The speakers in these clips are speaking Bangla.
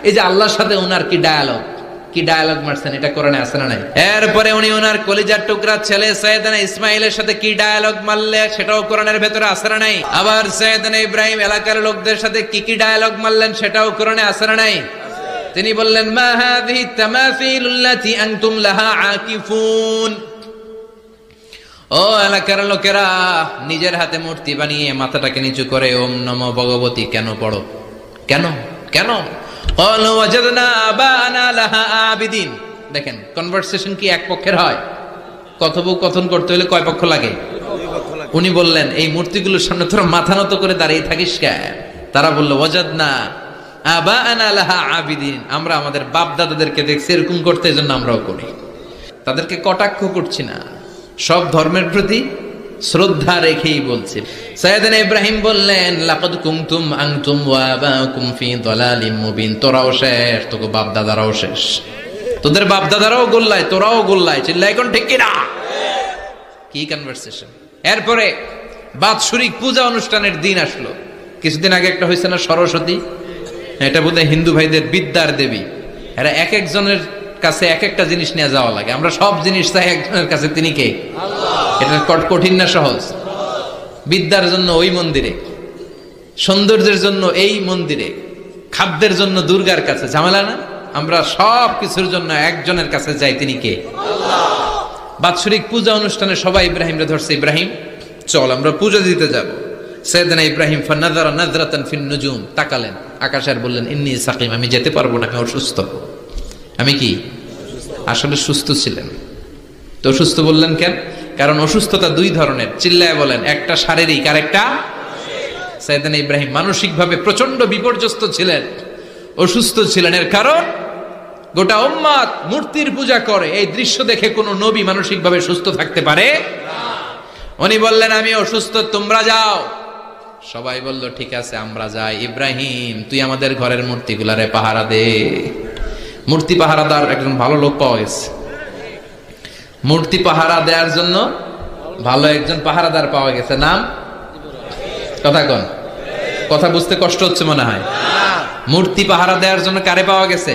এই যে আল্লাহর সাথে ওনার কি ডায়ালগ মারছেন, এটা কোরআনে আছে না নাই? এরপরে উনি ওনার কলিজার টুকরা ছেলে সাইয়েদনা ইসমাইলের সাথে কি ডায়ালগ মারলে, সেটাও কোরআনের ভেতরে আছে না নাই? আবার সাইয়েদনা ইব্রাহিম এলাকার লোকদের সাথে কি ডায়ালগ মারলেন, সেটাও কোরআনে আছে না নাই? তিনি বললেন, মা হাযিহি তামাসিলুল্লাতী আনতুম লাহা আকিফুন। ও এলাকার লোকেরা, নিজের হাতে মূর্তি বানিয়ে মাথাটাকে নিচু করে ওম নমো ভগবতী কেন পড়ো? কেন কেন? ক্বালু ওয়াজাদনা আবানা লাহা আবিদিন। দেখেন, কনভারসেশন কি এক পক্ষের হয়? কথোপকথন করতে হলে কয় পক্ষ লাগে? উনি বললেন, এই মূর্তিগুলোর সামনে তোরা মাথা নত করে দাঁড়িয়ে থাকিস কেন? তারা বলল, ওয়াজাদনা আবানা লাহা আবিদিন, আমরা আমাদের বাপ দাদাদেরকে দেখছি এরকম করতে, এজন্য আমরাও করি। তাদেরকে কটাক্ষ করছি না, সব ধর্মের প্রতি শ্রদ্ধা রেখেই বলছে। সাইয়েদনা ইব্রাহিম বললেন, লাকাদ কুনতুম আনতুম ওয়া আবাকুম ফি দালালিম মুবিন। তোরাও শেষ, তোকে বাপ দাদারাও শেষ, তোদের বাপ দাদারাও গোল্লায়, তোরাও গোল্লায়। চিল্লাই কোন ঠিক কিনা? কি কনভারসেশন! এরপরে বাৎসরিক পূজা অনুষ্ঠানের দিন আসলো। কিছুদিন আগে একটা হয়েছে না, সরস্বতী? এটা বোধহয় হিন্দু ভাইদের বিদ্যার দেবী। এরা এক একজনের কাছে এক একটা জিনিস নিয়ে যাওয়া লাগে। আমরা সব জিনিস চাই একজনের কাছে, তিনি কে? এটা কঠিন না সহজ? বিদ্যার জন্য ওই মন্দিরে, সৌন্দর্যের জন্য এই মন্দিরে, খাদ্যের জন্য দুর্গার কাছে, ঝামেলা না? আমরা সব কিছুর জন্য একজনের কাছে যাই, তিনি কে? বাৎসরিক পূজা অনুষ্ঠানে সবাই ইব্রাহিমরে ধরছে, ইব্রাহিম চল আমরা পূজা দিতে যাব। সাইয়েদনা ইব্রাহিম ফানাযারা নাযরাতান ফিন নুজুম, তাকালেন আকাশে আর বললেন, ইন্নী সাকিম, আমি যেতে পারবো না, আমি অসুস্থ। আমি কি? আসলে সুস্থ ছিলেন তো। অসুস্থ বললেন কেন? কারণ অসুস্থতা দুই ধরনের। চিল্লায় বলেন, একটা শারীরিক আর একটা। সাইয়েদনা ইব্রাহিম মানসিকভাবে প্রচন্ড বিপর্যস্ত ছিলেন, অসুস্থ ছিলেন। এর কারণ গোটা উম্মত মূর্তির পূজা করে, এই দৃশ্য দেখে কোন নবী মানসিকভাবে সুস্থ থাকতে পারে না। উনি বললেন, আমি অসুস্থ, তোমরা যাও। সবাই বলল, ঠিক আছে আমরা যাই। ইব্রাহিম, তুই আমাদের ঘরের মূর্তিগুলারে পাহারা দে। মূর্তি পাহারাদার একজন ভালো লোক পাওয়া গেছে। মূর্তি পাহারা দেওয়ার জন্য ভালো একজন পাহারাদার পাওয়া গেছে। নাম? কথা কন, কথা বুঝতে কষ্ট হচ্ছে মনে হয়। মূর্তি পাহারা দেওয়ার জন্য কারে পাওয়া গেছে?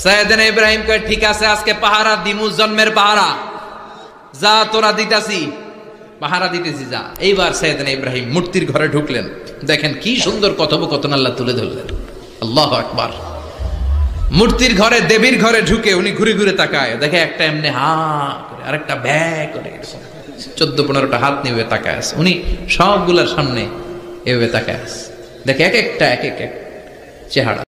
সাইয়েদনা ইব্রাহিম কয়, ঠিক আছে আজকে পাহারা দিমু, জন্মের পাহারা। যা তোরা দিতাছি, পাহারা দিতেছি, যা। এইবার সাইয়েদনা ইব্রাহিম মূর্তির ঘরে ঢুকলেন। দেখেন কি সুন্দর কথোপকথন আল্লাহ তুলে ধরলেন। আল্লাহু আকবার। মূর্তির ঘরে, দেবীর ঘরে ঢুকে উনি ঘুরে ঘুরে তাকায়, দেখে একটা এমনি হা করে, আরেকটা ব্যাগ করে, 14-15টা হাত নিয়ে তাকায় আছে। উনি সবগুলার সামনে এভাবে তাকায় আছে, দেখে এক একটা এক এক চেহারা।